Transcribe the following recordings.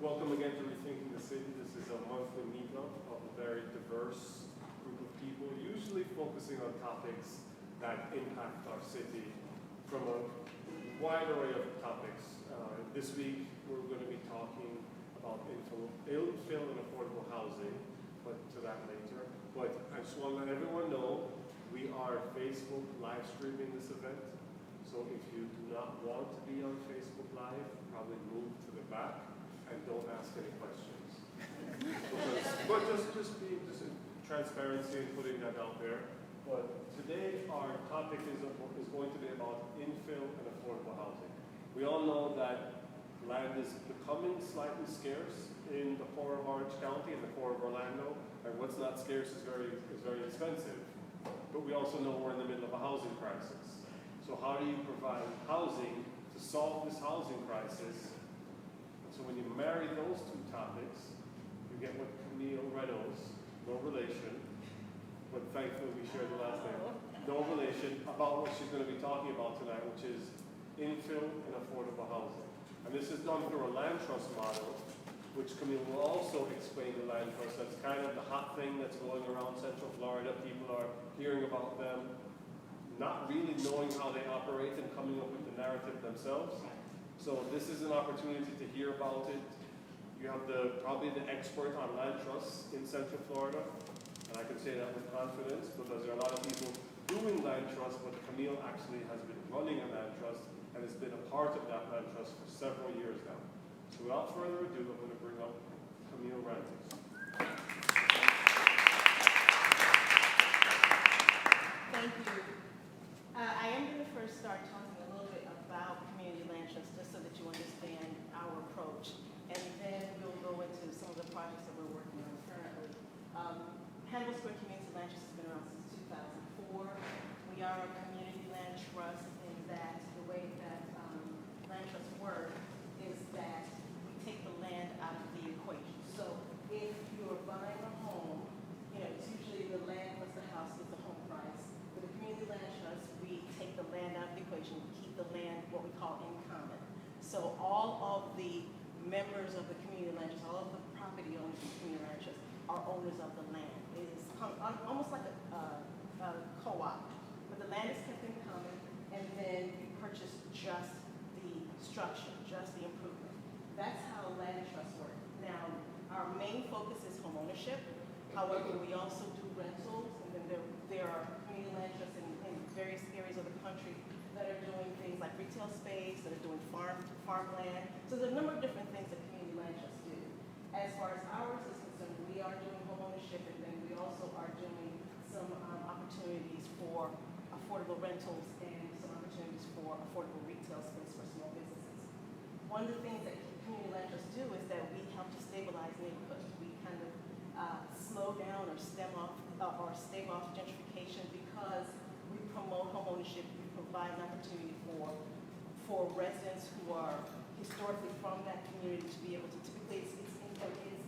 Welcome again to Rethinking the City. This is a monthly meetup of a very diverse group of people, usually focusing on topics that impact our city from a wide array of topics. This week, we're going to be talking about infill and affordable housing, but to that later. But I just want to let everyone know, we are Facebook live streaming this event. So if you do not want to be on Facebook Live, probably move to the back and don't ask any questions. But just in transparency and putting that out there. But today our topic is going to be about infill and affordable housing. We all know that land is becoming slightly scarce in the core of Orange County, in the core of Orlando, and what's not scarce is very expensive. But we also know we're in the middle of a housing crisis. So how do you provide housing to solve this housing crisis? And so when you marry those two topics, you get what Camille Reynolds, no relation, but thankfully we share the last name, no relation, about what she's going to be talking about tonight, which is infill and affordable housing. And this is done through a land trust model, which Camille will also explain the land trust. That's kind of the hot thing that's going around Central Florida. People are hearing about them, not really knowing how they operate and coming up with the narrative themselves. So this is an opportunity to hear about it. You have probably the expert on land trusts in Central Florida, and I can say that with confidence because there are a lot of people doing land trusts, but Camille actually has been running a land trust and has been a part of that land trust for several years now. So without further ado, I'm going to bring up Camille Reynolds. Thank you. I am going to first start talking a little bit about community land trusts, just so that you understand our approach, and then we'll go into some of the projects that we're working on currently. Hannibal Square Community Land Trust has been around since 2004. We are a community land trust in that the way that land trusts work is that we take the land out of the equation. So if you're buying a home, it's usually the land plus the house is the home price. With a community land trust, we take the land out of the equation, we keep the land what we call in common. So all of the members of the community land trust, all of the property owners of the community land trust are owners of the land. It is almost like a co-op, but the land is kept in common, and then you purchase just the structure, just the improvement. That's how land trusts work. Now, our main focus is home ownership. However, we also do rentals, and then there are community land trusts in various areas of the country that are doing things like retail space, that are doing farmland. So there's a number of different things that community land trusts do. As far as ours is concerned, we are doing home ownership, and then we also are doing some opportunities for affordable rentals and some opportunities for affordable retail space for small businesses. One of the things that community land trusts do is that we help to stabilize neighborhoods. We kind of slow down or stave off gentrification because we promote home ownership. We provide an opportunity for residents who are historically from that community to be able to, typically it's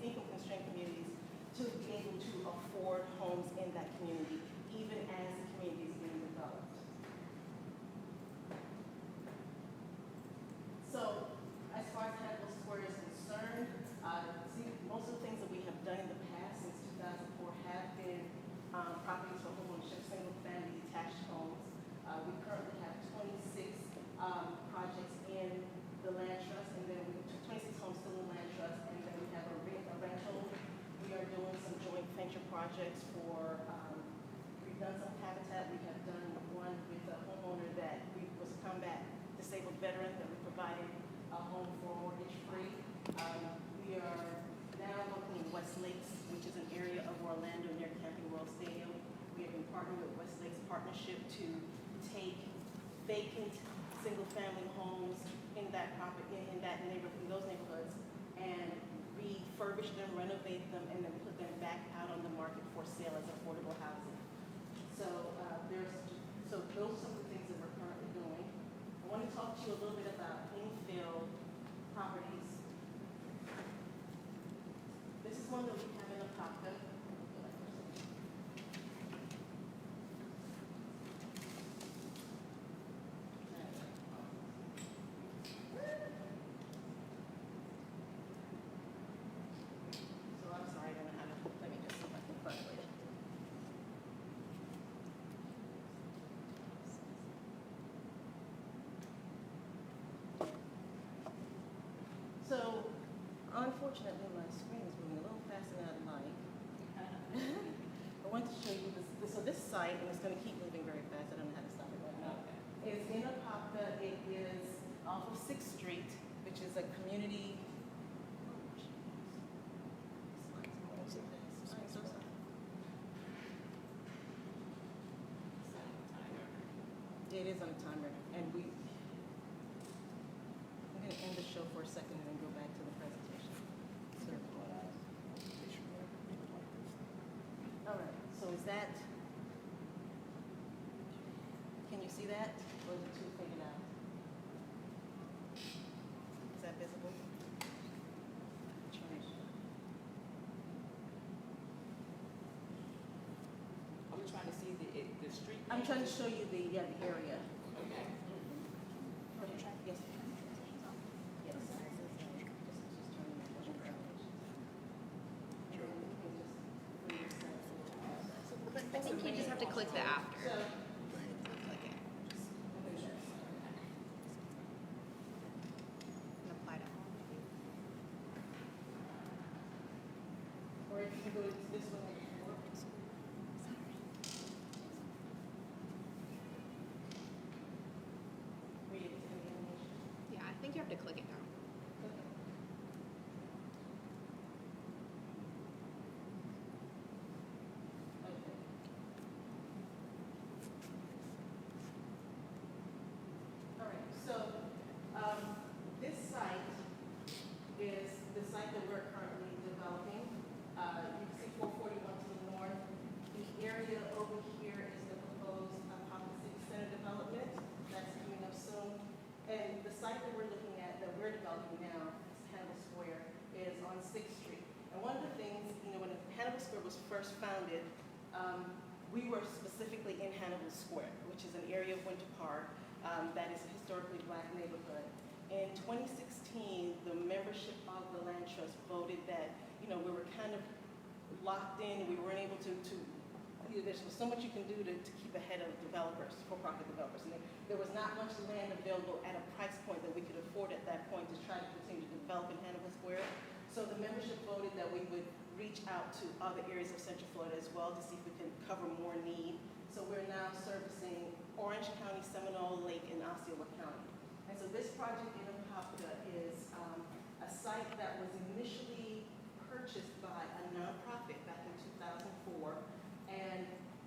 income constrained communities, to be able to afford homes in that community, even as the community is being developed. So, as far as Hannibal Square is concerned, most of the things that we have done in the past since 2004 have been properties for home ownership, single family detached homes. We currently have 26 projects in the land trust, and then 26 homes still in the land trust, and then we have a rental. We are doing some joint venture projects for, we've done some habitat. We have done one with a homeowner that was a combat disabled veteran that we provided a home for mortgage free. We are now working in West Lakes, which is an area of Orlando near Camping World Stadium. We have been partnering with West Lakes Partnership to take vacant single-family homes in that property, in those neighborhoods, and refurbish them, renovate them, and then put them back out on the market for sale as affordable housing. So those are some of the things that we're currently doing. I want to talk to you a little bit about infill properties. This is one that we have in Apopka. Unfortunately, my screen is moving a little faster than I'd like. I wanted to show you so this site, and it's going to keep moving very fast. I don't know how to stop it right now. It's in Apopka. It is off of 6th Street, which is a community. I'm so sorry. It is on a timer, and I'm going to end the show for a second and then go back to the presentation. All right, so is that, can you see that? Or is it too faded out? Is that visible? Are we trying to see the street? I'm trying to show you the area. Okay. Yes. Yes. I think you just have to click the after. So, Click it. And apply to all. or if you can go to this one. Read it to the animation. Yeah, I think you have to click it down. All right, so this site is the site that we're currently developing. You can see 441 to the north. The area over here is the proposed Apopka City Center development that's coming up soon. And the site that we're looking at, that we're developing now, is Hannibal Square, is on 6th Street. And one of the things, when Hannibal Square was first founded, we were specifically in Hannibal Square, which is an area of Winter Park that is a historically Black neighborhood. In 2016, the membership of the Land Trust voted that, we were kind of locked in, and we weren't able to there's so much you can do to keep ahead of developers, for-profit developers. And there was not much land available at a price point that we could afford at that point to try to continue to develop in Hannibal Square. So the membership voted that we would reach out to other areas of Central Florida as well to see if we can cover more need. So we're now servicing Orange County, Seminole Lake, and Osceola County. And so this project in Apopka is a site that was initially purchased by a nonprofit back in 2004, and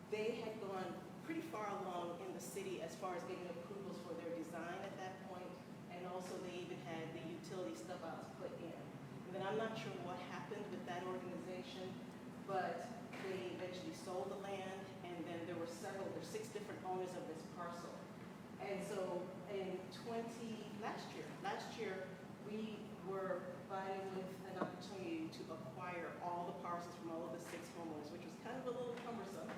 they had gone pretty far along in the city as far as getting approvals for their design at that point, and also they even had the utility stub-outs put in. And then I'm not sure what happened with that organization, but they eventually sold the land, and then there's 6 different owners of this parcel. And so in last year, we were provided with an opportunity to acquire all the parcels from all of the 6 homeowners, which was kind of a little cumbersome.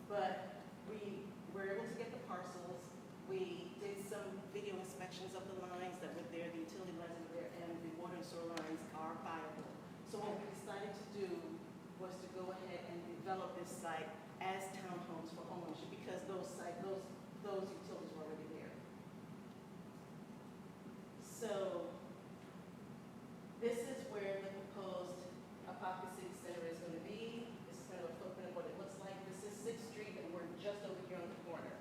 But we were able to get the parcels. We did some video inspections of the lines that were there, the utility lines that were there, and the water and sewer lines are viable. So what we decided to do was to go ahead and develop this site as townhomes for homeownership, because those utilities were already there. So this is where the proposed Apopka City Center is going to be. This is kind of a footprint of what it looks like. This is 6th Street, and we're just over here on the corner.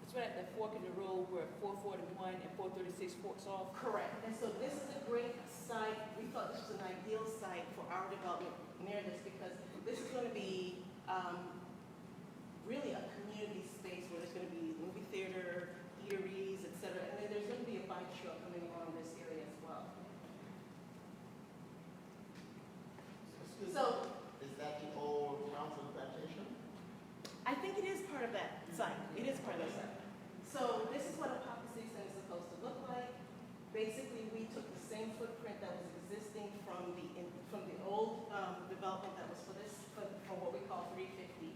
It's right at the fork in the road where 441 and 436 forks off. Correct. And so this is a great site. We thought this was an ideal site for our development near this, because this is going to be really a community space where there's going to be movie theater, eateries, et cetera. And then there's going to be a bike trail coming along this area as well. So Is that the old council plantation? I think it is part of that site. It is part of that site. So this is what a Apopka City Center is supposed to look like. Basically, we took the same footprint that was existing from the old development that was for what we call 350.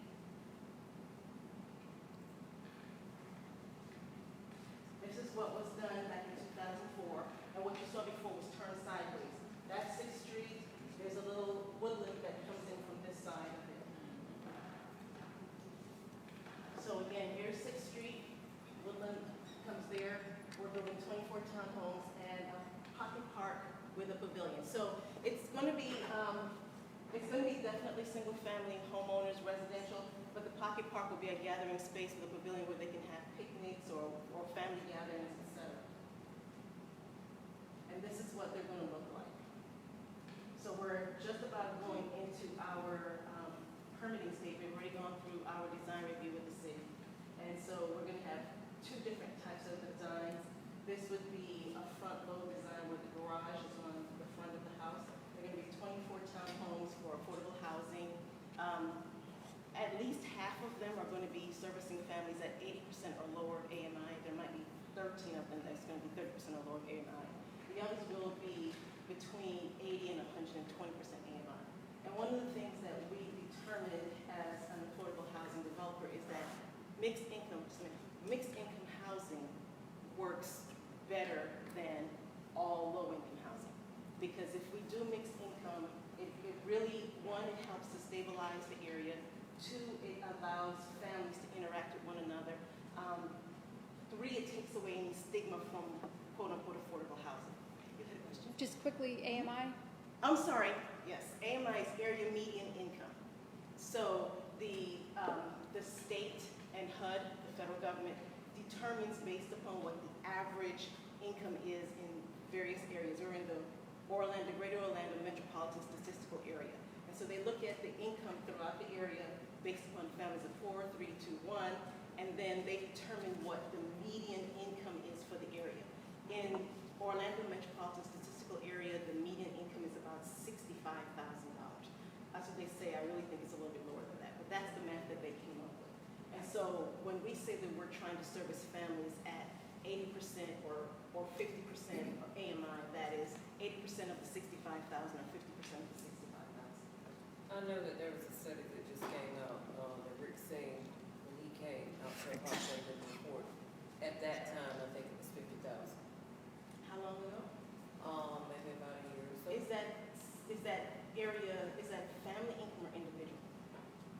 This is what was done back in 2004, and what you saw before was turned sideways. That's 6th Street. There's a little woodland that comes in from this side of it. So again, here's 6th Street. Woodland comes there. We're building 24 townhomes, and Pocket Park It's going to be definitely single-family homeowners, residential, but the pocket park will be a gathering space with a pavilion where they can have picnics or family gatherings, etc. And this is what they're going to look like. So we're just about going into our permitting stage. We've already gone through our design review with the city. And so we're going to have two different types of designs. This would be a front-load design where the garage is on the front of the house. They're going to be 24 townhomes for affordable housing. At least half of them are going to be servicing families at 80% or lower AMI. There might be 13 of them that's going to be 30% or lower AMI. The others will be between 80 and 120% AMI. And one of the things that we determined as an affordable housing developer is that mixed income housing works better than all low-income housing. Because if we do mixed income, it really, one, it helps to stabilize the area. Two, it allows families to interact with one another. Three, it takes away any stigma from quote-unquote affordable housing. You had a question? Just quickly, AMI? I'm sorry, yes, AMI is area median income. So the state and HUD, the federal government, determines based upon what the average income is in various areas. We're in the Greater Orlando Metropolitan Statistical Area. And so they look at the income throughout the area based upon families of 4, 3, 2, 1, and then they determine what the median income is for the area. In Orlando Metropolitan Statistical Area, the median income is about $65,000. That's what they say. I really think it's a little bit lower than that, but that's the math that they came up with. And so when we say that we're trying to service families at 80% or 50% of AMI, that is 80% of the $65,000 or 50% of the $65,000. I know that there was a study that just came out, that Rick seen when he came out to the report. At that time, I think it was 50,000. How long ago? Maybe about a year or so. Is that family income or individual?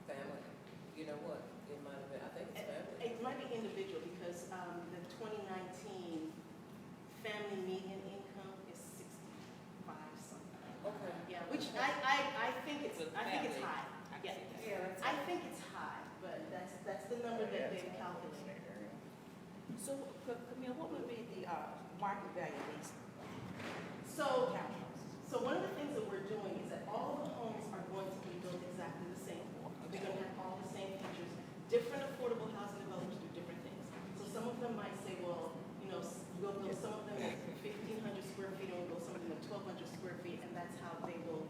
Family. You know what? It might have been, I think it's family. It might be individual because the 2019 family median income is 65 something. Okay. Yeah, which I think it's high. Yeah, Yeah. I think it's high, but that's the number that they've calculated. So, Camille, what would be the market value of these So townhouses? one of the things that we're doing is that all of the homes are going to be built exactly the same. They're going to have all the same features. Different affordable housing developers do different things. So some of them might say, well, we'll build some of them at 1,500 square feet and we'll build some of them at 1,200 square feet, and that's how they will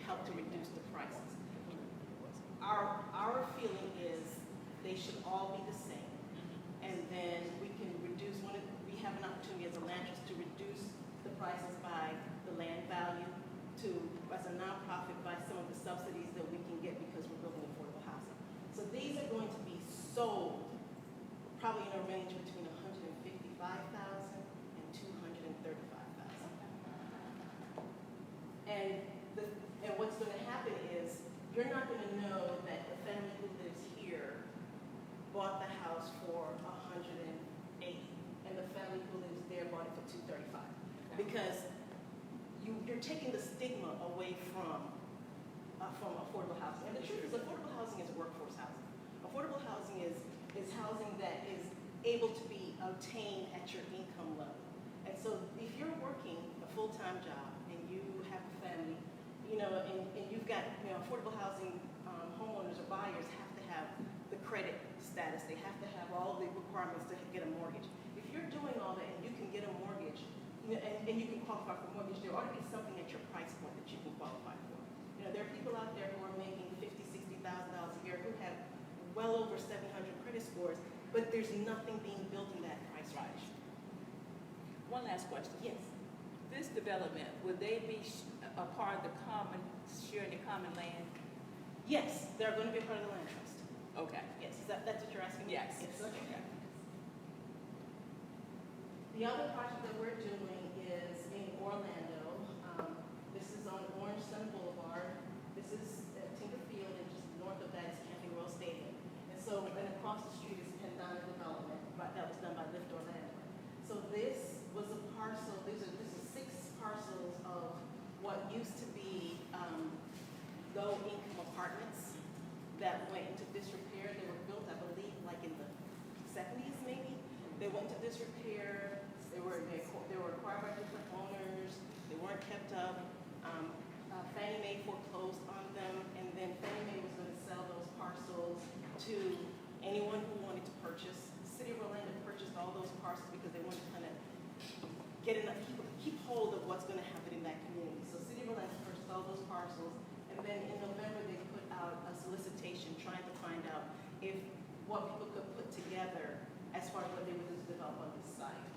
help to reduce the prices. Our feeling is they should all be the same. And then we can reduce we have an opportunity as a land trust to reduce the prices by the land value, as a nonprofit, by some of the subsidies that we can get because we're building affordable housing. So these are going to be sold probably in a range between $155,000 and $235,000. And what's going to happen is you're not going to know that the family who lives here bought the house for $180, and the family who lives there bought it for $235, because you're taking the stigma away from affordable housing. And the truth is, affordable housing is workforce housing. Affordable housing is housing that is able to be obtained at your income level. And so if you're working a full-time job and you have a family, and you've got, affordable housing homeowners or buyers have to have the credit status. They have to have all the requirements to get a mortgage. If you're doing all that and you can get a mortgage, and you can qualify for a mortgage, there ought to be something at your price point that you can qualify for. There are people out there who are making $50,000, $60,000 a year who have well over 700 credit scores, but there's nothing being built in that price range. One last question. Yes. This development, would they be a part of the sharing the common land? Yes, they're going to be a part of the land trust. Okay. Yes, that's what you're asking me? Yes. Okay. The other project that we're doing is in Orlando. This is on Orange Center Boulevard. This is at Tinker Field, and just north of that is Camille Reynolds Stadium. And across the street is Pendana Development, that was done by Lift Orlando. So this was a parcel. This is 6 parcels of what used to be low they went into disrepair, they were acquired by different owners, they weren't kept up. Fannie Mae foreclosed on them, and then Fannie Mae was going to sell those parcels to anyone who wanted to purchase. The city of Orlando purchased all those parcels because they wanted to kind of get enough, keep hold of what's going to happen in that community. So city of Orlando purchased all those parcels, and then in November they put out a solicitation trying to find out if what people could put together as far as what they would develop on this site.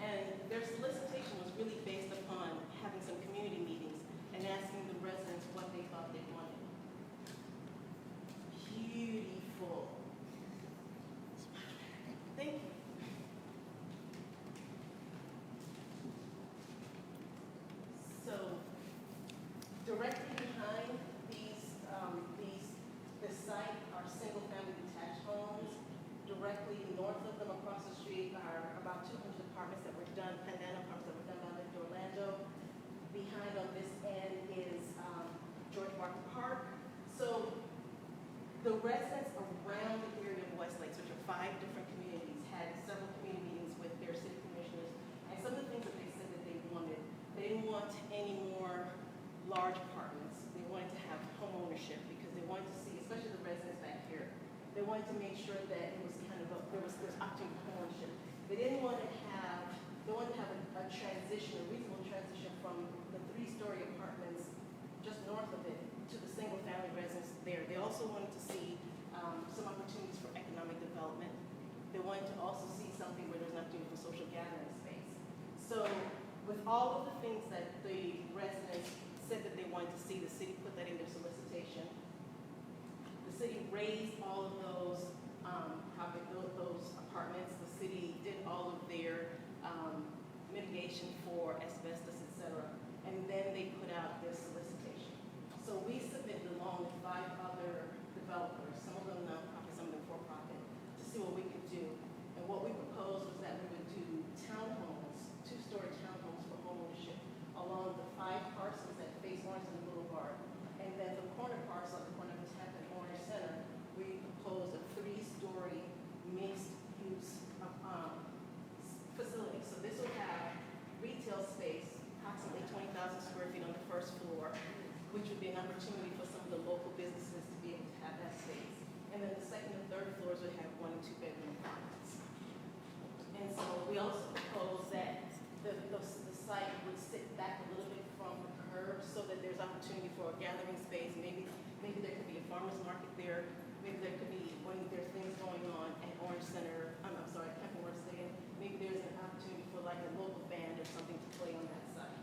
And their solicitation was really based upon having some community meetings and asking the residents what they thought they wanted. Beautiful. Thank you. So, directly behind this site are single-family detached homes. Directly north of them, across the street, are about 200 apartments that were done, Pandana apartments that were done down in Orlando. Behind on this end is George Martin Park. So the residents around the area of Westlake, which are 5 different communities, had several community meetings with their city commissioners. And some of the things that they said that they wanted, they didn't want any more large apartments. They wanted to have home ownership because they wanted to see, especially the residents back here, they wanted to make sure that it was kind of there was opportunity for home ownership. They didn't want to have, they wanted to have a transition, a reasonable transition from the 3-story apartments just north of it to the single-family residence there. They also wanted to see some opportunities for economic development. They wanted to also see something where there's an opportunity for social gathering space. So with all of the things that the residents said that they wanted to see, the city put that in their solicitation. The city raised all of those those apartments. The city did all of their mitigation for asbestos, etc. And then they put out their solicitation. So we submitted along with 5 other developers, some of them nonprofit, some of them for-profit, to see what we could do. And what we proposed was that we would do townhomes, 2-story townhomes for home ownership along the 5 parcels that face Orange Center Boulevard. And then the corner parcel at the corner of the Tap and Orange Center, we proposed a 3-story mixed-use facility. So this will have retail space, approximately 20,000 square feet on the first floor, which would be an opportunity for some of the local businesses to be able to have that space. And then the second and third floors would have 1- and 2-bedroom apartments. And so we also proposed that the site would sit back a little bit from the curb so that there's opportunity for a gathering space. Maybe there could be a farmer's market there. Maybe there could be, when there's things going on at Orange Center, Camping Works Day, maybe there's an opportunity for like a local band or something to play on that site.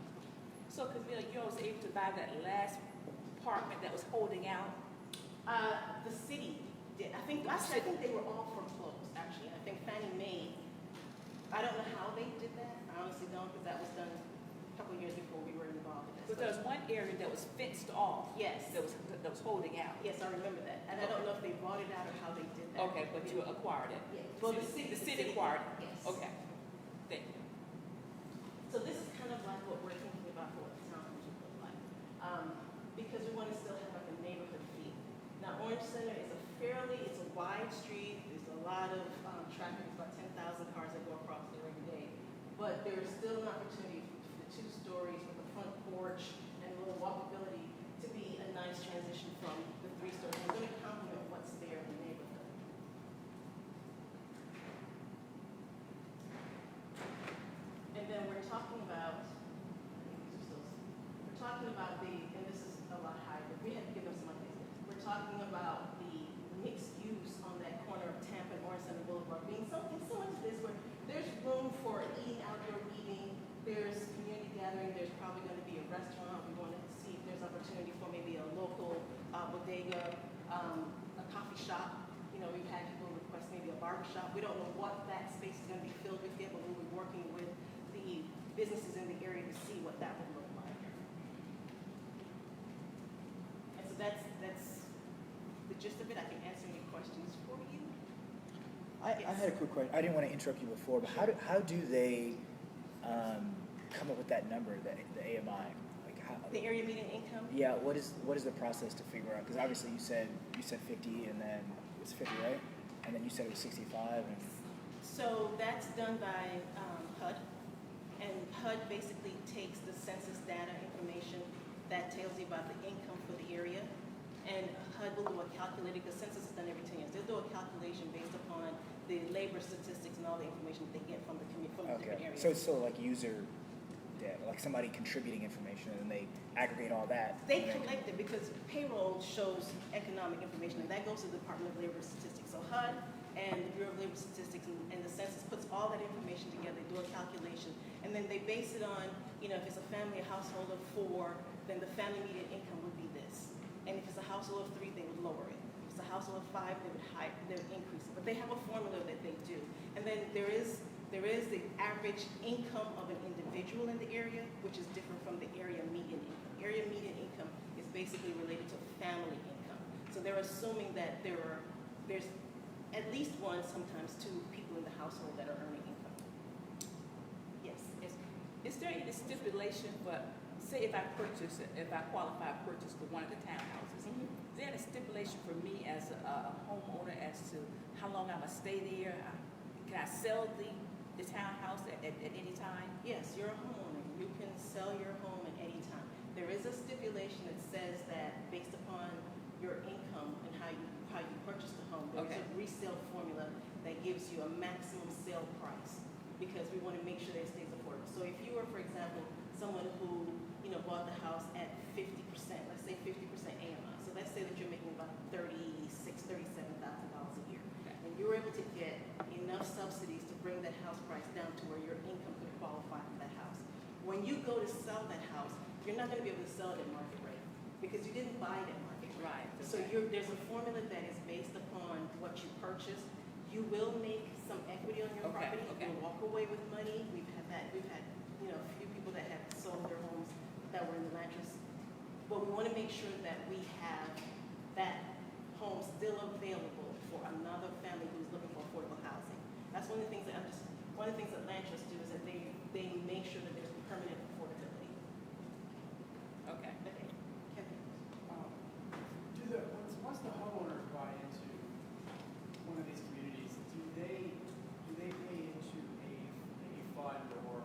So Camille, you was able to buy that last apartment that was holding out? The city did. I think they were all foreclosed, actually. I think Fannie Mae, I don't know how they did that. I honestly don't, because that was done a couple years before we were involved in But this. there was one area that was fenced off. Yes. That was holding out. Yes, I remember that. And I don't know if they bought it out or how they did that. Okay, but you acquired it. Yeah. Well, the city acquired it. Yes. Okay. Thank you. So this is kind of like what we're thinking about for what the town would look like. Because we want to still have like a neighborhood feel. Now, Orange Center is it's a wide street. There's a lot of traffic, about 10,000 cars that go across there every day. But there's still an opportunity for the 2 stories with a front porch and a little walkability to be a nice transition from the 3 stories. We're going to complement what's there in the neighborhood. And then we're talking about, and this is a lot higher, but we had to give them some updates. We're talking about the mixed use on that corner of Tampa and Orange Center Boulevard being something similar to this, where there's room for outdoor eating, there's community gathering, there's probably going to be a restaurant. We want to see if there's opportunity for maybe a local bodega, a coffee shop. You know, we've had people request maybe a barber shop. We don't know what that space is going to be filled with yet, but we'll be working with the businesses in the area to see what that would look like. And so that's the gist of it. I can answer any questions for you. I had a quick question. I didn't want to interrupt you before, but how do they come up with that number, the AMI? Like how? The area median income? Yeah. What is the process to figure out? Because obviously you said 50, and then it's 50, right? And then you said it was 65, and So that's done by HUD, and HUD basically takes the census data information that tells you about the income for the area, and HUD will do a calculated, because census is done every 10 years, they'll do a calculation based upon the labor statistics and all the information that they get from the different Okay, areas. so it's still like user data, like somebody contributing information and then they aggregate all that. They and then- collect it because payroll shows economic information, and that goes to the Department of Labor Statistics. So HUD and the Bureau of Labor Statistics and the census puts all that information together, do a calculation, and then they base it on, if it's a family, a household of 4, then the family median income would be this. And if it's a household of 3, they would lower it. If it's a household of 5, they would increase it. But they have a formula that they do. And then there is the average income of an individual in the area, which is different from the area median income. Area median income is basically related to family income. So they're assuming that there's at least 1, sometimes 2 people in the household that are earning income. Yes. Is there any stipulation for, say if I qualify to purchase for one of the townhouses, Mhm. is there a stipulation for me as a homeowner as to how long I'm gonna stay there? Can I sell the townhouse at any time? Yes, you're a homeowner. You can sell your home at any time. There is a stipulation that says that based upon your income and how you purchase the home, there's Okay. a resale formula that gives you a maximum sale price, because we want to make sure that it stays affordable. So if you were, for example, someone who bought the house at 50%, let's say 50% AMI. So let's say that you're making about $37,000 a year, and you were able to get enough subsidies to bring that house price down to where your income could qualify for that house. When you go to sell that house, you're not going to be able to sell it at market rate because you didn't buy it at market rate. Right. So there's a formula that is based upon what you purchased. You will make some equity on your Okay, property. okay. You'll walk away with money. We've had a few people that have sold their homes that were in the land trust. But we want to make sure that we have that home still available for another family who's looking for affordable housing. That's one of the things that land trusts do, is that they make sure that there's permanent affordability. Okay. Okay. Kevin? Once the homeowners buy into one of these communities, do they pay into a fund or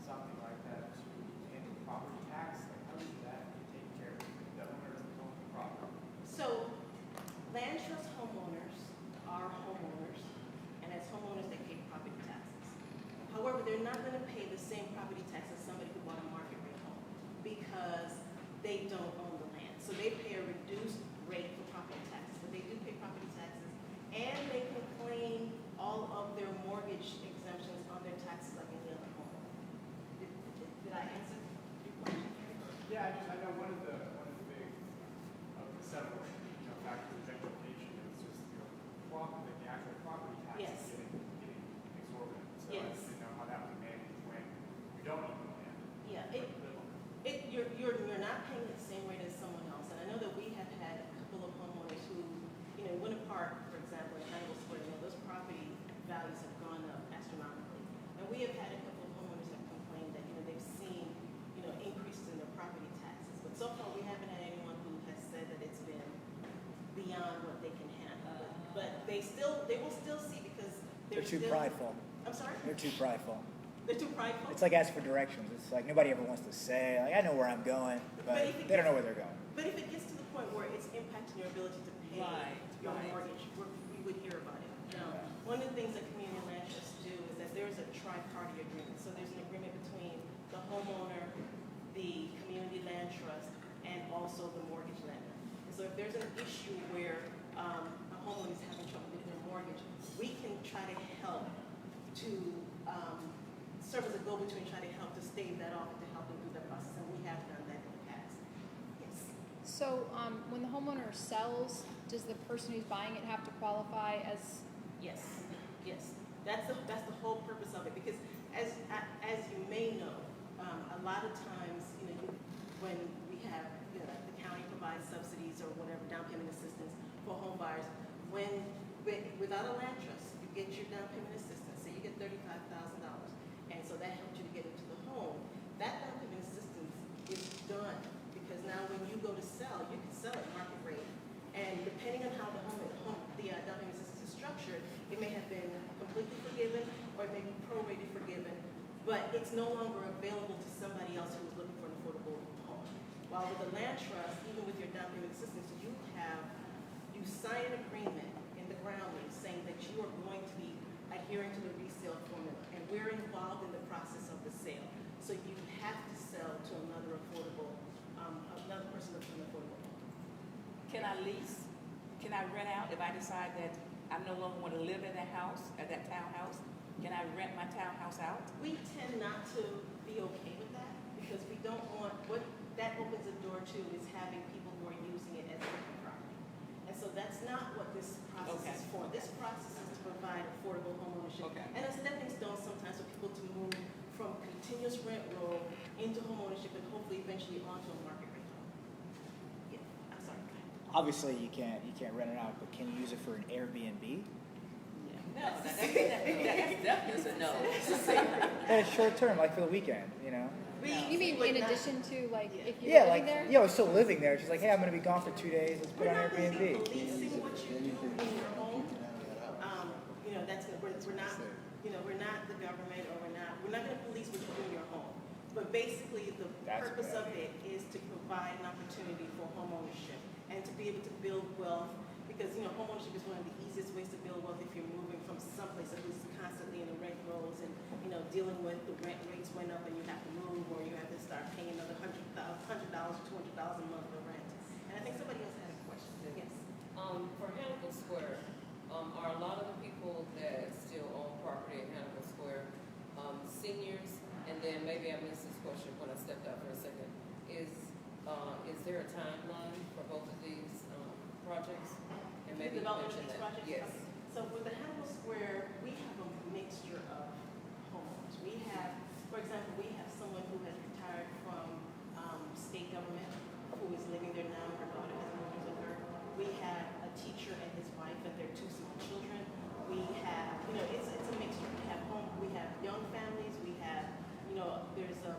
something like that to handle property tax? Like how does that get taken care of? The owner doesn't own the property. So, land trust homeowners are homeowners, and as homeowners, they pay property taxes. However, they're not going to pay the same property tax as somebody who bought a market rate home because they don't own the land. So they pay a reduced rate for property taxes, but they do pay property taxes, and they can claim all of their mortgage exemptions on their taxes like any other homeowner. Did I answer your question? Yeah, I know one of the big of the several factors of gentrification is just the actual property tax Yes. is getting exorbitant. So I Yes. just didn't know how that would manage when you don't own the land. Yeah, you're not paying it the same rate as someone else. And I know that we have had a couple of homeowners who, Winter Park, for example, in Hannibal Square Land, those property values have gone up astronomically. And we have had a couple of homeowners have complained that, they've seen, increases in their property taxes. But so far, we haven't had anyone who has said that it's been beyond what they can handle. But they will still see, because They're too still, prideful. I'm sorry? They're too prideful. They're too prideful? It's like asking for directions. It's like nobody ever wants to say, like, I know where I'm going, but But if it they don't know where they're going. But if it gets to the point where it's impacting your ability to pay Right, your right. mortgage, we would hear about it. Now, Yeah. one of the things that community land trusts do is that there's a tri-party agreement. So there's an agreement between the homeowner, the community land trust, and also the mortgage lender. And so if there's an issue where a homeowner is having trouble with their mortgage, we can try to help to serve as a go-between, try to help to stave that off and to help them through that process. And we have done that in the past. Yes. So when the homeowner sells, does the person who's buying it have to qualify as? Yes, yes. That's the whole purpose of it, because as you may know, a lot of times, when we have, the county provides subsidies or whatever, down payment assistance for home buyers, without a land trust, you get your down payment assistance, so you get $35,000, and so that helps you to get into the home. That down payment assistance is done, because now when you go to sell, you can sell at market rate, and depending on how the down payment assistance is structured, it may have been completely forgiven or it may be prorated forgiven, but it's no longer available to somebody else who is looking for an affordable home. While with the land trust, even with your down payment assistance, you sign an agreement in the ground lease saying that you are going to be adhering to the resale formula, and we're involved in the process of the sale. So you have to sell to another person looking for an affordable home. Can I lease? Can I rent out if I decide that I no longer want to live in that house, at that townhouse? Can I rent my townhouse out? We tend not to be okay with that because we don't want, what that opens the door to is having people who are using it as rental property. And so that's not what this process is for. This process is to provide affordable home ownership. Okay. And a stepping stone sometimes for people to move from continuous rent roll into home ownership and hopefully eventually onto a market rate home. Yeah, I'm sorry, go ahead. Obviously, you can't rent it out, but can you use it for an Airbnb? No, that's definitely a no. Yeah, short term, like for the weekend, you know? You mean would in not- addition to like if you're Yeah, living like, there? yeah, we're still living there. She's like, hey, I'm gonna be gone for 2 days. Let's put We're on not going to be Airbnb. policing what you do in your home. You know, we're not the government, or we're not going to police what you do in your home. But basically, the That's a purpose good of it is to provide an opportunity for home ownership and to be able to build wealth. Because, you know, home ownership is one of the easiest ways to build wealth if you're moving from someplace that is constantly in the rent rolls and, you know, dealing with the rent rates went up and you have to move, or you have to start paying another $100 or $200 a month for rent. And I think somebody else had a question. Yes. For Hannibal Square, are a lot of the people that still own property at Hannibal Square seniors? And then maybe I missed this question when I stepped out for a second. Is there a timeline for both of these projects? And maybe you Development of mentioned these that. projects? Yes. Okay. So with the Hannibal Square, we have a mixture of homeowners. We have, for example, we have someone who has retired from state government who is living there now. Her daughter has moved with her. We have a teacher and his wife and their 2 small children. We have, you know, it's a mixture. We have young families. We have, you know, there's a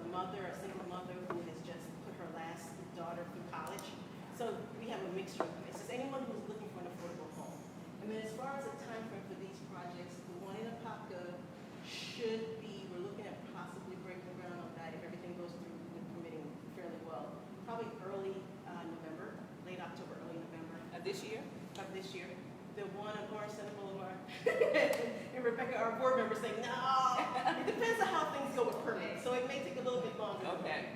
single mother who has just put her last daughter through college. So we have a mixture. It's just anyone who's looking for an affordable home. And then as far as the time frame for these projects, the one in Apopka should be, we're looking at possibly breaking ground on that if everything goes through with permitting fairly well. Probably early November, late October, early November This year? of this year. The one on Orange Center Boulevard. And Rebecca, our board member, saying, no, it depends on how things go with permits. So it may take a little bit longer. Okay.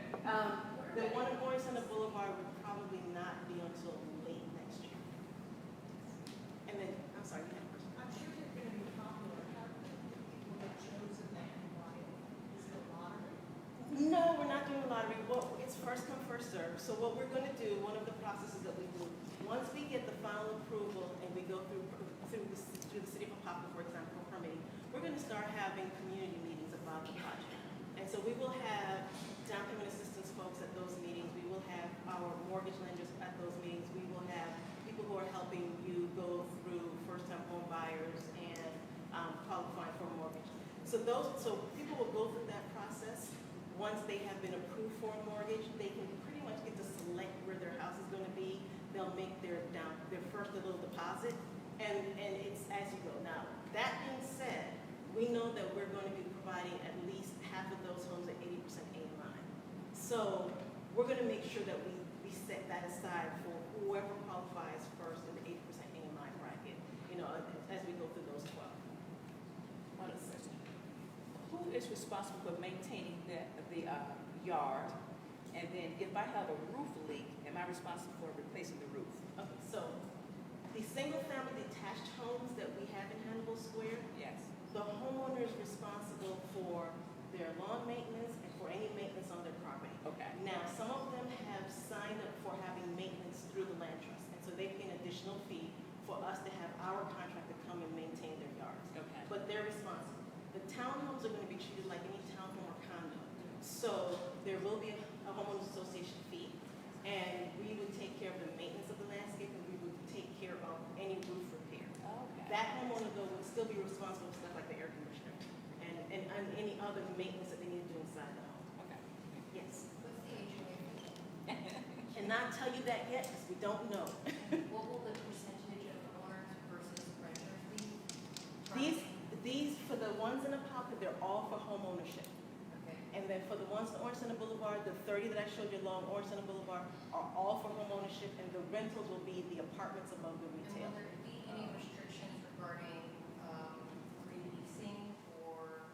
The one on Orange Center Boulevard would probably not be until late next year. And then, I'm sorry, you had a question. I'm sure they're going to be popular. How do people get chosen that and why? Is it a lottery? No, we're not doing a lottery. Well, it's first come, first served. So what we're going to do, one of the processes that we do, once we get the final approval and we go through the city of Apopka, for example, for permitting, we're going to start having community meetings about the project. And so we will have down payment assistance folks at those meetings. We will have our mortgage lenders at those meetings. We will have people who are helping you go through first-time home buyers and qualifying for a mortgage. So people will go through that process. Once they have been approved for a mortgage, they can pretty much get to select where their house is going to be. They'll make their first little deposit, and it's as you go. Now, that being said, we know that we're going to be providing at least half of those homes at 80% AMI. So we're going to make sure that we set that aside for whoever qualifies first in the 80% AMI bracket, you know, as we go through those 12. One other question. Who is responsible for maintaining the yard? And then if I have a roof leak, am I responsible for replacing the roof? Okay, so the single-family detached homes that we have in Hannibal Square, Yes. the homeowner is responsible for their lawn maintenance and for any maintenance on their property. Okay. Now, some of them have signed up for having maintenance through the land trust, and so they pay an additional fee for us to have our contractor come and maintain their yards. Okay. But they're responsible. The townhomes are going to be treated like any townhome or condo. So there will be a homeowners association fee, and we would take care of the maintenance of the landscape, and we would take care of any roof repair. Okay. That homeowner, though, would still be responsible for stuff like the air conditioner and any other maintenance that they need to do inside the home. Okay. Yes. What's the HOA? Cannot tell you that yet because we don't know. What will the percentage of owners versus renters be? These, for the ones ones in Apopka, they're all for home ownership. Okay. And then for the ones on Orange Center Boulevard, the 30 that I showed you along Orange Center Boulevard are all for home ownership, and the rentals will be the apartments above the And retail. will there be any restrictions regarding releasing or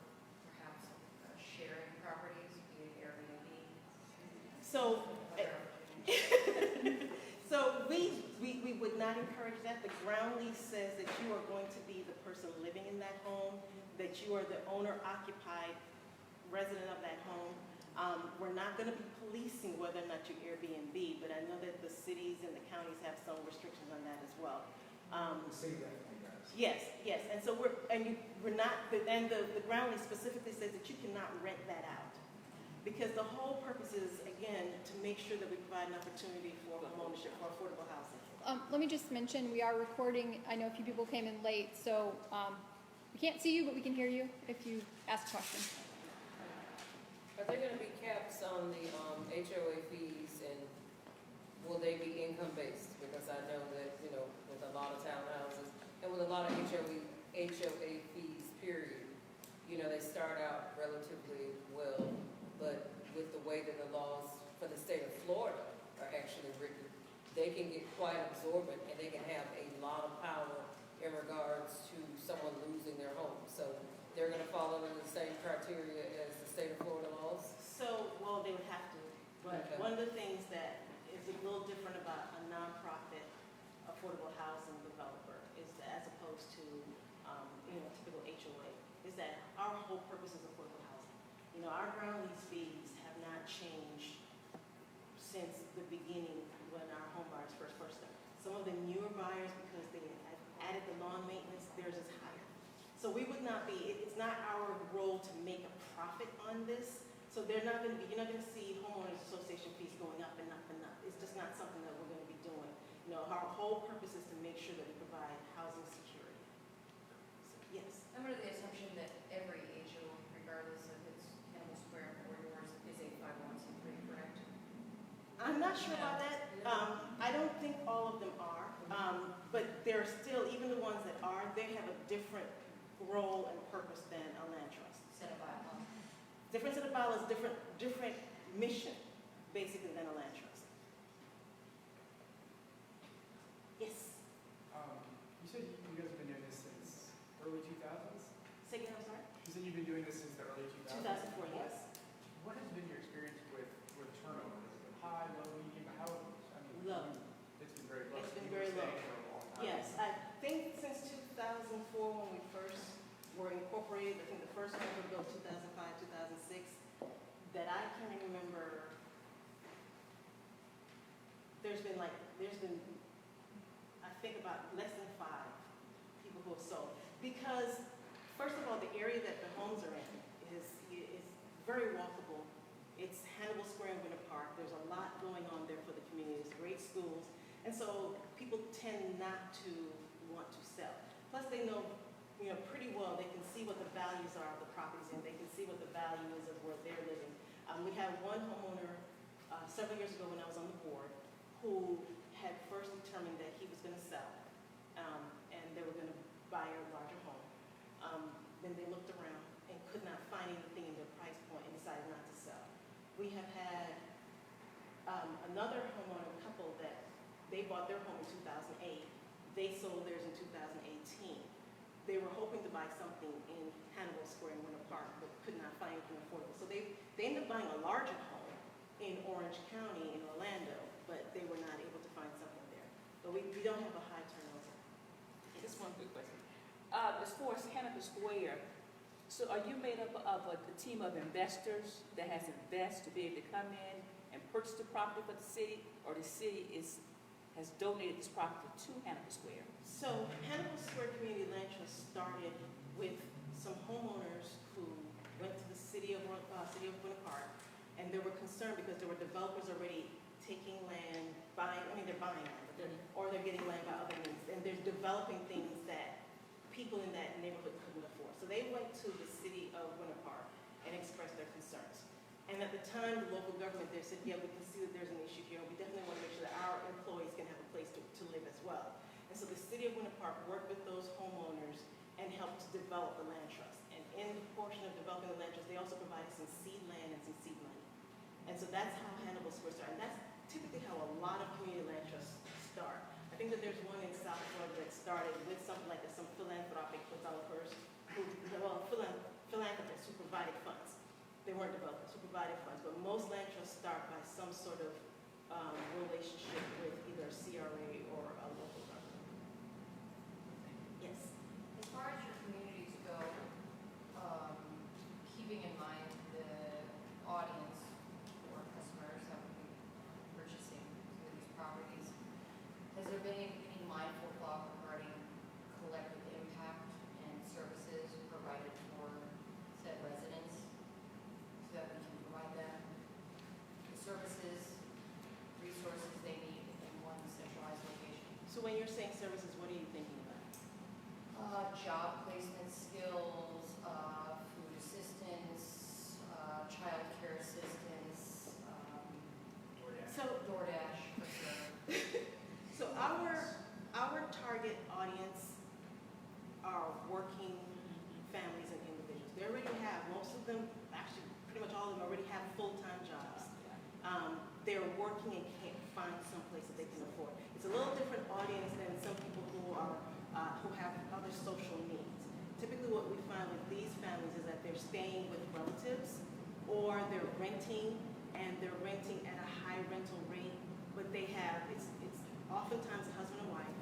perhaps sharing properties, be it Airbnb? So, Other- so we would not encourage that. The ground lease says that you are going to be the person living in that home, that you are the owner-occupied resident of that home. We're not going to be policing whether or not you Airbnb, but I know that the cities and the counties have some restrictions on that as well. The city definitely does. Yes, and so we're not, and the ground lease specifically says that you cannot rent that out. Because the whole purpose is, again, to make sure that we provide an opportunity for homeownership, for affordable housing. Let me just mention, we are recording, I know a few people came in late, so we can't see you, but we can hear you if you ask a question. Are there gonna be caps on the HOA fees, and will they be income-based? Because I know that, you know, with a lot of townhouses, and with a lot of HOA fees, period, you know, they start out relatively well, but with the way that the laws for the state of Florida are actually written, they can get quite absorbent, and they can have a lot of power in regards to someone losing their home. So they're gonna fall under the same criteria as the state of Florida laws? So, well, they would have to, but Okay. one of the things that is a little different about a nonprofit affordable housing developer is that, as opposed to, typical HOA, is that our whole purpose is affordable housing. You know, our ground lease fees have not changed since the beginning when our home buyers first started. Some of the newer buyers, because they have added the lawn maintenance, theirs is higher. So we would not be, it's not our role to make a profit on this. So you're not going to see homeowners association fees going up and up and up. It's just not something that we're going to be doing. You know, our whole purpose is to make sure that we provide housing security. So, yes. I'm under the assumption that every HO, regardless of its Hannibal Square or yours, is a 501c3, correct? I'm not sure about that. I don't think all of them are. But there are still, even the ones that are, they have a different role and purpose than a land trust. Set up by a law. Different set of bylaws, different mission, basically, than a land trust. Yes. You said you guys have been doing this since early 2000s? Say again, I'm sorry? You said you've been doing this since the early 2000s? 2004, yes. What has been your experience with turnover? Has it been high, low, medium? Low. It's been very low. It's been You've very low. staying for a long time. Yes, I think since 2004, when we first were incorporated, I think the first one was built 2005, 2006, that I can remember, there's been, I think about less than 5 people who have sold. Because, first of all, the area that the homes are in is very walkable. It's Hannibal Square and Winter Park. There's a lot going on there for the community. There's great schools. And so people tend not to want to sell. Plus they know pretty well, they can see what the values are of the properties and they can see what the value is of where they're living. We had one homeowner several years ago when I was on the board who had first determined that he was going to sell and they were going to buy a larger home. Then they looked around and could not find anything in their price point and decided not to sell. We have had another homeowner couple that they bought their home in 2008. They sold theirs in 2018. They were hoping to buy something in Hannibal Square and Winter Park, but could not find anything affordable. So they ended up buying a larger home in Orange County in Orlando, but they were not able to find something there. But we don't have a high turnover. Just one quick question. As far as Hannibal Square, so are you made up of a team of investors that has invested to be able to come in and purchase the property for the city, or the city has donated this property to Hannibal Square? So Hannibal Square Community Land Trust started with some homeowners who went to the city of Winter Park, and they were concerned because there were developers already taking land, they're buying land, or they're getting land by other means, and they're developing things that people in that neighborhood couldn't afford. So they went to the city of Winter Park and expressed their concerns. And at the time, the local government there said, yeah, we can see that there's an issue here, and we definitely want to make sure that our employees can have a place to live as well. And so the city of Winter Park worked with those homeowners and helped to develop the land trust and in the portion of developing the land trust, they also provided some seed land and some seed money. And so that's how Hannibal Square started. And that's typically how a lot of community land trusts start. I think that there's one in South Florida that started with something like some philanthropic developers, philanthropists who provided funds. They weren't developers who provided funds, but most land trusts start by some sort of relationship with either a CRA or a local government. Yes. As far as your communities go, keeping in mind the audience or customers that would be purchasing some of these properties, has there been any mindful thought regarding collective impact and services provided for said residents so that we can provide them the services, resources they need in one centralized location? So when you're saying services, what are you thinking about? Job placement skills, food assistance, child care assistance, So, DoorDash for sure. so our target audience are working families and individuals. They already have, most of them, actually pretty much all of them already have full-time jobs. They're working and can't find someplace that they can afford. It's a little different audience than some people who are who have other social needs. Typically what we find with these families is that they're staying with relatives or they're renting, and they're renting at a high rental rate, but they have, it's oftentimes a husband and wife,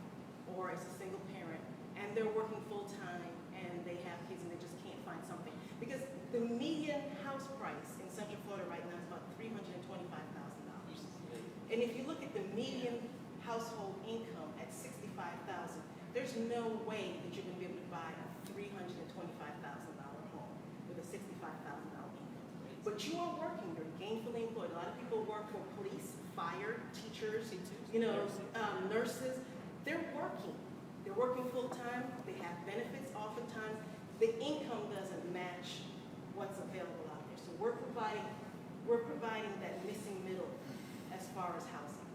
or it's a single parent, and they're working full-time, and they have kids, and they just can't find something. Because the median house price in Central Florida right now is about $325,000. And if you look at the median household income at $65,000, there's no way that you're going to be able to buy a $325,000 home with a $65,000 income. But you are working, you're gainfully employed. A lot of people work for police, fire, teachers, nurses. They're working. They're working full-time. They have benefits oftentimes. The income doesn't match what's available out there. So we're providing that missing middle as far as housing.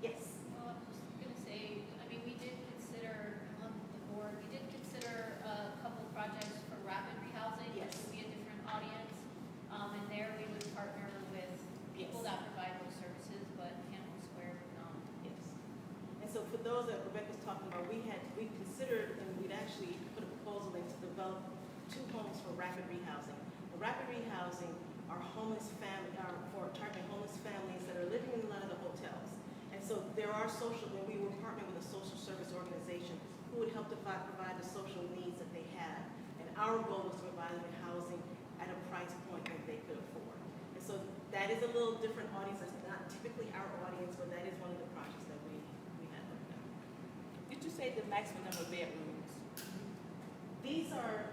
Yes. Well, I was just gonna say, I mean, we did consider, on the board, we did consider a couple of projects for rapid rehousing, which Yes. would be a different audience. And there we would partner with people Yes. that provide those services, but Hannibal Square would not. Yes. And so for those that Rebecca's talking about, we considered, and we'd actually put a proposal in to develop 2 homes for rapid rehousing. The rapid rehousing are for targeting homeless families that are living in a lot of the hotels. And so there are we were partnering with a social service organization who would help to provide the social needs that they have. And our goal was to provide them with housing at a price point that they could afford. And so that is a little different audience. That's not typically our audience, but that is one of the projects that we have worked on. Did you say the maximum number of bedrooms? These are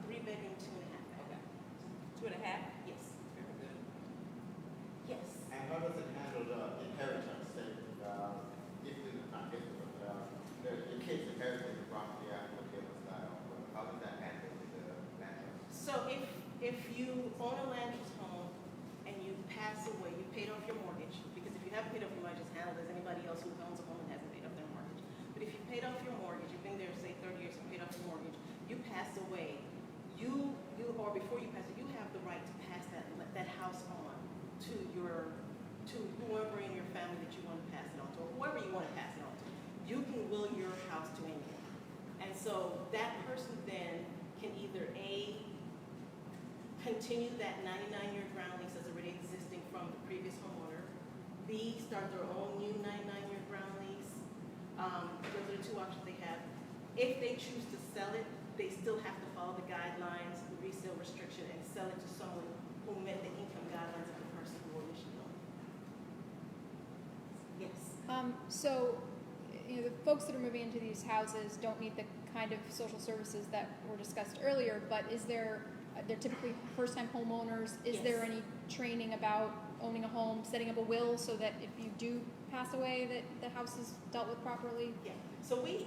3-bedroom, 2.5 Okay. bath. 2.5? Yes. Very good. Yes. And how does it handle the inheritance? Say, the kids inheriting the property after the other side. How does that handle with the land trust? So if you own a land trust home and you pass away, you paid off your mortgage, because if you haven't paid off your mortgage, it's handled as anybody else who owns a home and hasn't paid off their mortgage. But if you paid off your mortgage, you've been there, say, 30 years, and paid off your mortgage, you pass away, or before you pass it, you have the right to pass that house on to whoever in your family that you want to pass it on to, or whoever you want to pass it on to. You can will your house to anyone. And so that person then can either continue that 99-year ground lease that's already existing from the previous homeowner, B, start their own new 99-year ground lease. Those are the 2 options they have. If they choose to sell it, they still have to follow the guidelines, the resale restriction, and sell it to someone who met the income guidelines of the person who initially owned it. Yes. So, the folks that are moving into these houses don't need the kind of social services that were discussed earlier, but they're typically first-time homeowners. Is Yes. there any training about owning a home, setting up a will, so that if you do pass away, that the house is dealt with properly? Yeah. So we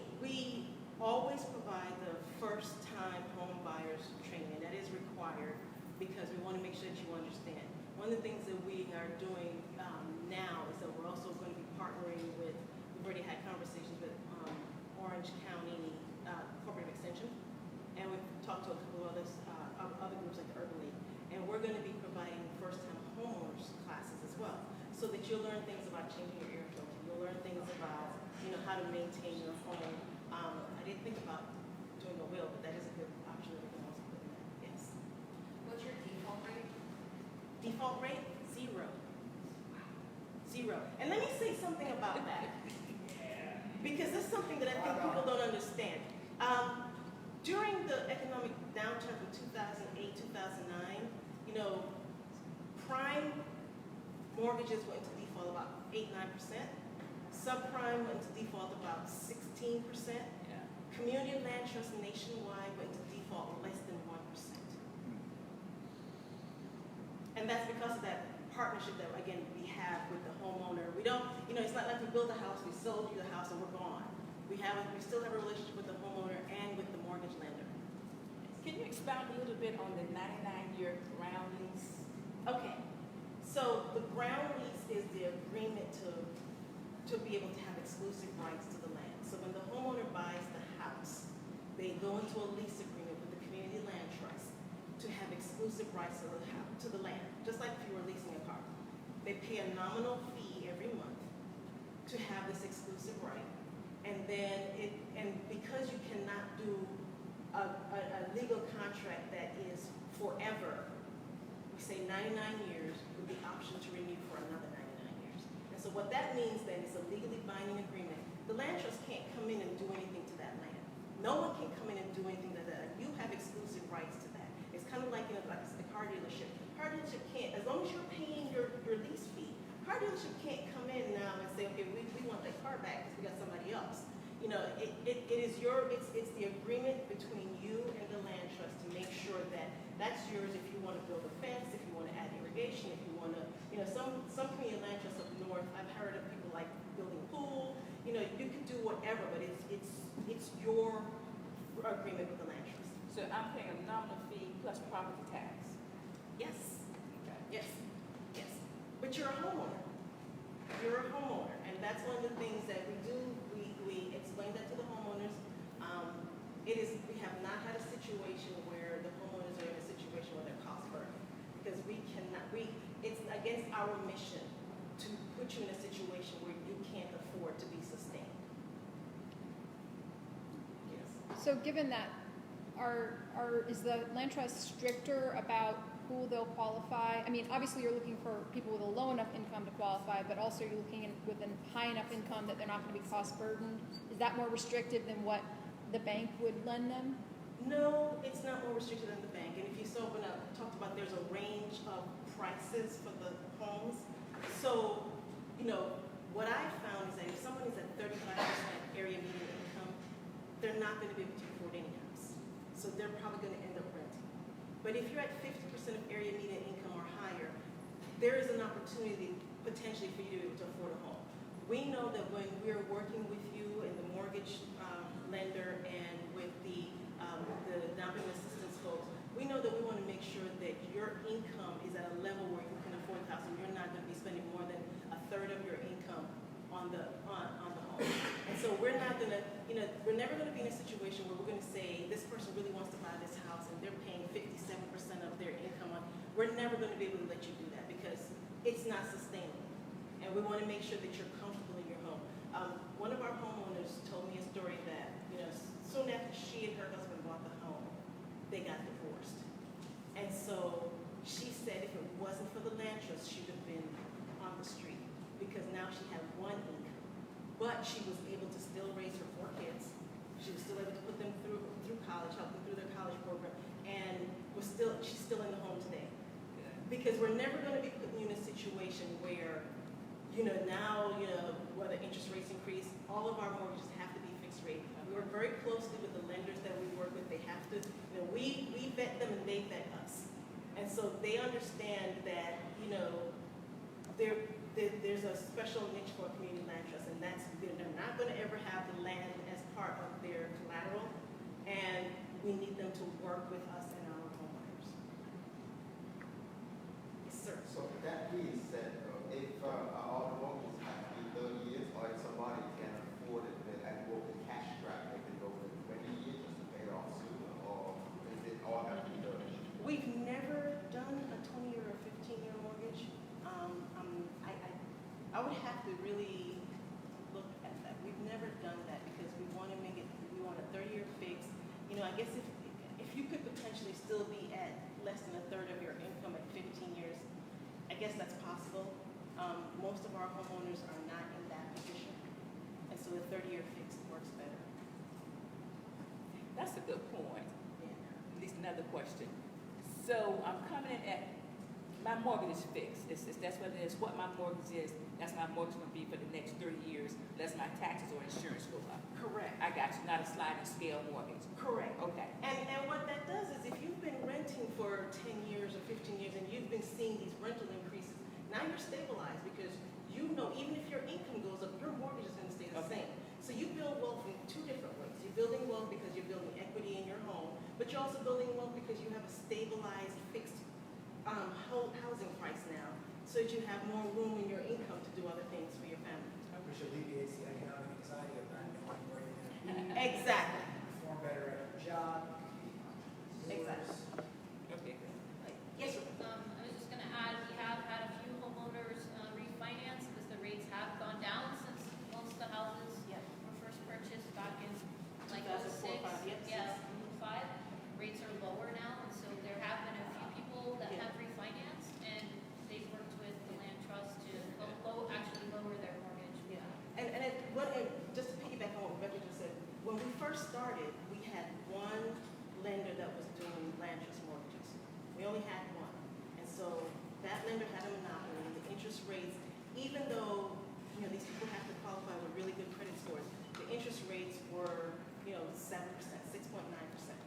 always provide the first-time home buyers training. That is required because we want to make sure that you understand. One of the things that we are doing now is that we're also going to be partnering with, we've already had conversations with Orange County Corporate Extension, and we've talked to a couple of other groups like the Urban League. And we're going to be providing first-time homeowners classes as well, so that you'll learn things about changing your air filter. You'll learn things about, how to maintain your home. I didn't think about doing a will, but that is a good option that we can also put in there. Yes. What's your default rate? Default rate, 0. 0. And let me say something about that, because this is something that I think people don't understand. During the economic downturn from 2008, 2009, prime mortgages went into default about 8-9%. Subprime went into default about 16%. Yeah. Community land trust nationwide went into default less than 1%. And that's because of that partnership that, again, we have with the homeowner. We don't, it's not like we built a house, we sold you the house, and we're gone. We still have a relationship with the homeowner and with the mortgage lender. Can you expound a little bit on the 99-year ground lease? Okay, so the ground lease is the agreement to be able to have exclusive rights to the land. So when the homeowner buys the house, they go into a lease agreement with the community land trust to have exclusive rights to the house, to the land, just like if you were leasing a car. They pay a nominal fee every month to have this exclusive right, and then because you cannot do a legal contract that is forever, we say 99 years with the option to renew for another 99 years. And so what that means then is a legally binding agreement. The land trust can't come in and do anything to that land. No one can come in and do anything to that. You have exclusive rights to that. It's kind of like, like the car dealership. Car dealership can't, as long as you're paying your lease fee, car dealership can't come in now and say, okay, we want that car back because we got somebody else. It's the agreement between you and the land trust to make sure that that's yours if you want to build a fence, if you want to add irrigation, if you want to, some community land trusts up north, I've heard of people like building a pool, you can do whatever, but it's your agreement with the land trust. So I'm paying a nominal fee plus property tax. Yes, Okay. yes, yes. But you're a homeowner. You're a homeowner, and that's one of the things that we do. We explain that to the homeowners. We have not had a situation where the homeowners are in a situation where they're cost burdened, because it's against our mission to put you in a situation where you can't afford to be sustained. Yes. So given that, is the land trust stricter about who they'll qualify? I mean, obviously you're looking for people with a low enough income to qualify, but also you're looking with a high enough income that they're not going to be cost burdened. Is that more restrictive than what the bank would lend them? No, it's not more restricted than the bank. And if you saw when I talked about there's a range of prices for the homes. So, what I found is that if someone is at 35% area median income, they're not going to be able to afford any house. So they're probably going to end up renting. But if you're at 50% of area median income or higher, there is an opportunity potentially for you to be able to afford a home. We know that when we're working with you and the mortgage lender and with the down payment assistance folks, we know that we want to make sure that your income is at a level where you can afford the house and you're not going to be spending more than a third of your income on the home. And so we're not going to, we're never going to be in a situation where we're going to say this person really wants to buy this house and they're paying 57% of their income on. We're never going to be able to let you do that because it's not sustainable. And we want to make sure that you're comfortable in your home. One of our homeowners told me a story that, soon after she and her husband bought the home, they got divorced. And so she said if it wasn't for the land trust, she would have been on the street because now she had one income. But she was able to still raise her 4 kids. She was still able to put them through college, help them through their college program, and she's still in the home today. Because we're never going to be putting you in a situation where, now, whether interest rates increase, all of our mortgages have to be fixed rate. We work very closely with the lenders that we work with. They have to, we vet them and they vet us. And so they understand that, there's a special niche for community land trust, and that's, they're not going to ever have the land as part of their collateral, and we need them to work with us and our homeowners. Yes, sir. So that being said, if all the mortgages have to be 30 years, or if somebody can afford it, then at work the cash strapped, they can go for 20 years just to pay it off sooner, or is it all have to be 30? We We've never done a 20-year or 15-year mortgage. I would have to really look at that. We've never done that because we want to make it, we want a 30-year fix. You know, I guess if you could potentially still be at less than a third of your income at 15 years, I guess that's possible. Most of our homeowners are not in that position. And so the 30-year fix works better. That's a good point. Yeah. At least another question. So I'm coming in at, my mortgage is fixed. That's what it is. What my mortgage is, that's my mortgage going to be for the next 30 years, unless my taxes or insurance go up. Correct. I got you. Not a sliding scale mortgage. Correct. Okay. And what that does is if you've been renting for 10 years or 15 years and you've been seeing these rental increases, now you're stabilized because you know even if your income goes up, your mortgage is going to stay the Okay. same. So you build wealth in two different ways. You're building wealth because you're building equity in your home, but you're also building wealth because you have a stabilized, fixed housing price now, so that you have more room in your income to do other things for your family. Which alleviates the economic anxiety of not knowing where you're going to be. Exactly. Perform better at your job. Exactly. Okay. Yes, sir. I was just gonna add, we have had a few homeowners refinance because the rates have gone down since most of the houses Yeah. were first purchased back in like 2004, 06. 5, yes. Yeah, 05. Rates are lower now, and so there have been a few people that Yeah. have refinanced, and they've worked with the land trust to actually lower their mortgage. Yeah, and just to piggyback on what Rebecca just said, when we first started, we had one lender that was doing land trust mortgages. We only had one. And so that lender had a monopoly, and the interest rates, even though, you know, these people have to qualify with really good credit scores, the interest rates were, 7%, 6.9%.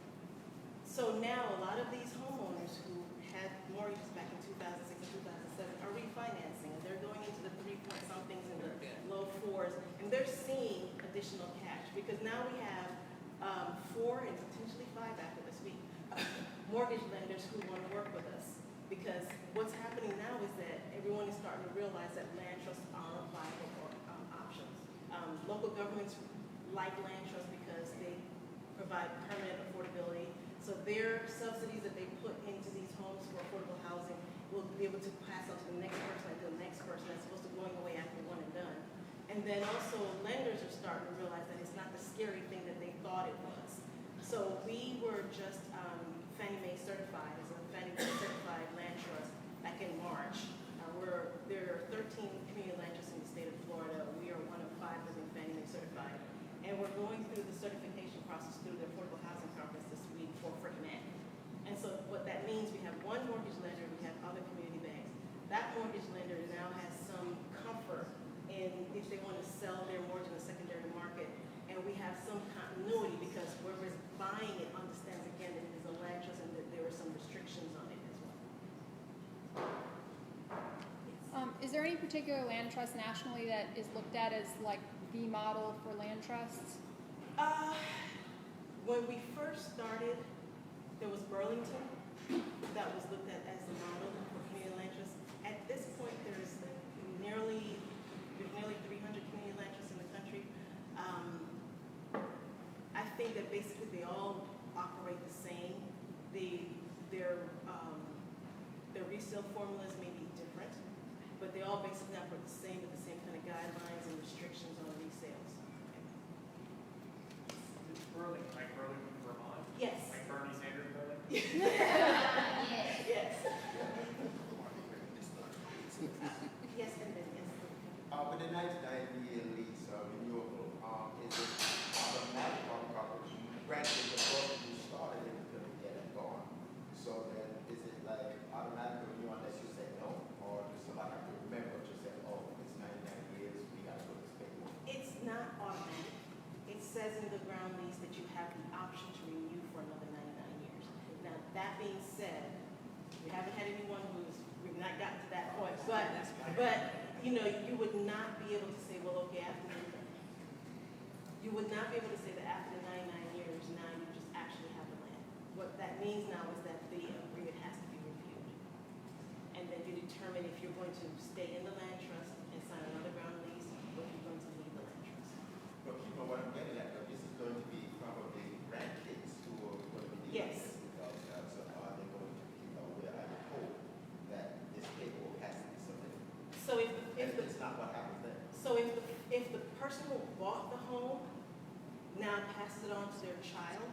So now a lot of these homeowners who had mortgages back in 2006 and 2007 are refinancing, and they're going into the 3-point-somethings and the low 4s, and they're seeing additional cash because now we have 4 and potentially 5 after this week mortgage lenders who want to work with us, because what's happening now is that everyone is starting to realize that land trusts are a viable options. Local governments like land trusts because they provide permanent affordability. So their subsidies that they put into these homes for affordable housing will be able to pass on to the next person and to the next person, as opposed to going away after one and done. And then also lenders are starting to realize that it's not the scary thing that they thought it was. So we were just Fannie Mae certified as a Fannie Mae certified land trust back in March. There are 13 community land trusts in the state of Florida. We are one of 5 that have been Fannie Mae certified. And we're going through the certification process through the Affordable Housing Conference this week for Freddie Mac. And so what that means, we have one mortgage lender, we have other community banks. That mortgage lender now has some comfort in if they want to sell their mortgage in the secondary market. And we have some continuity because whoever's buying it understands again that it is a land trust and that there are some restrictions on it as well. Is there any particular land trust nationally that is looked at as like the model for land trusts? When we first started, there was Burlington that was looked at as the model for community land trusts. At this point, there's nearly 300 community land trusts in the country. I think that basically they all operate the same. Their resale formulas may be different, but they all basically operate the same with the same kind of guidelines and restrictions on resales. Burlington, like Burlington, Vermont? Yes. Like Bernie Sanders Burlington? Yes. Yes, and then yes. With the 99-year lease renewable, is it automatic or granted the program you started it until you get it gone? So then is it like automatic renew unless you say no? Or does somebody have to remember to say, oh, it's 99 years, we got to put this paper? It's not automatic. It says in the ground lease that you have the option to renew for another 99 years. Now, that being said, we haven't had anyone we've not gotten to that point, but you would not be able to say, well, okay, you would not be able to say that after the 99 years, now you just actually have the land. What that means now is that the agreement has to be reviewed. And then you determine if you're going to stay in the land trust and sign another ground lease, or if you're going to leave the land trust. But you know what I'm getting at, though, this is going to be probably grandkids who are going to be dealing Yes. with it, because so are they going to be now passes it on to their child,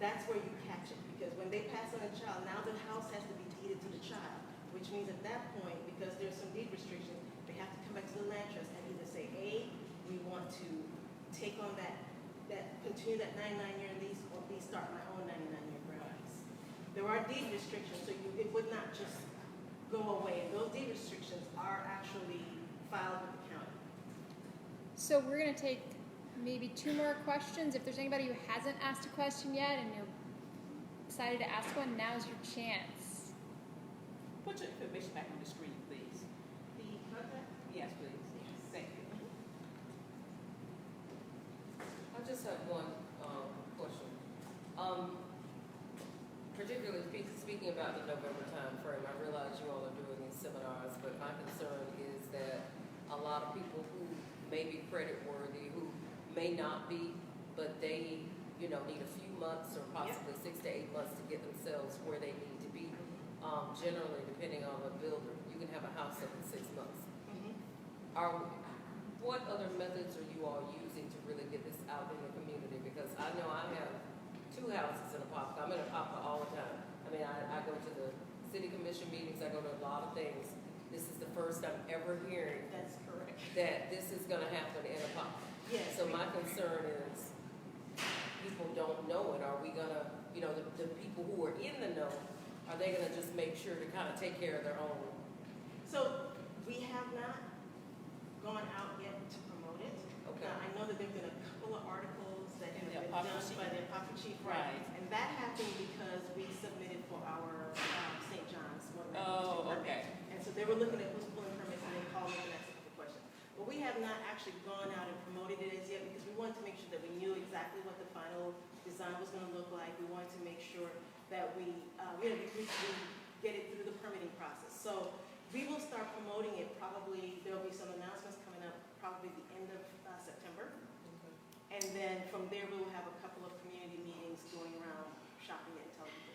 that's where you catch it. Because when they pass on a child, now the house has to be deeded to the child, which means at that point, because there's some deed restrictions, they have to come back to the land trust and either say, A, we want to take on continue that 99-year lease, or B, start my own 99-year ground lease. There are deed restrictions, so it would not just go away. And those deed restrictions are actually filed with the county. So we're gonna take maybe 2 more questions. If there's anybody who hasn't asked a question yet and you're excited to ask one, now's your chance. Put your information back on the screen, please. The contact? Yes, please. Thank you. I just have one question. Particularly speaking about the November time frame, I realize you all are doing these seminars, but my concern is that a lot of people who may be credit worthy, who may not be, but they, need a few months or possibly 6 to 8 months to get themselves where they need to be. Generally, depending on the builder, you can have a house up in 6 months. What other methods are you all using to really get this out in the community? Because I know I have 2 houses in Apopka. I'm in Apopka all the time. I mean, I go to the city commission meetings. I go to a lot of things. This is the first I'm ever hearing That's correct. that this is going to happen in Apopka. Yes. So my concern is people don't know it. Are we going to, the people who are in the know, are they going to just make sure to kind of take care of their own? So we have not gone out yet to promote it. Okay. I know that there have been a couple of articles that have In been the done Apopka Chief. by the Apopka Chief, Right. And that happened because we submitted for our St. John's. Oh, permit. okay. And so they were looking at who's pulling permits and then calling and asking the question. But we have not actually gone out and promoted it as yet because we wanted to make sure that we knew exactly what the final design was going to look like. We wanted to make sure that we get it through the permitting process. So we will start promoting it probably, there'll be some announcements coming up probably the end of September. And then from there, we'll have a couple of community meetings going around shopping it and telling people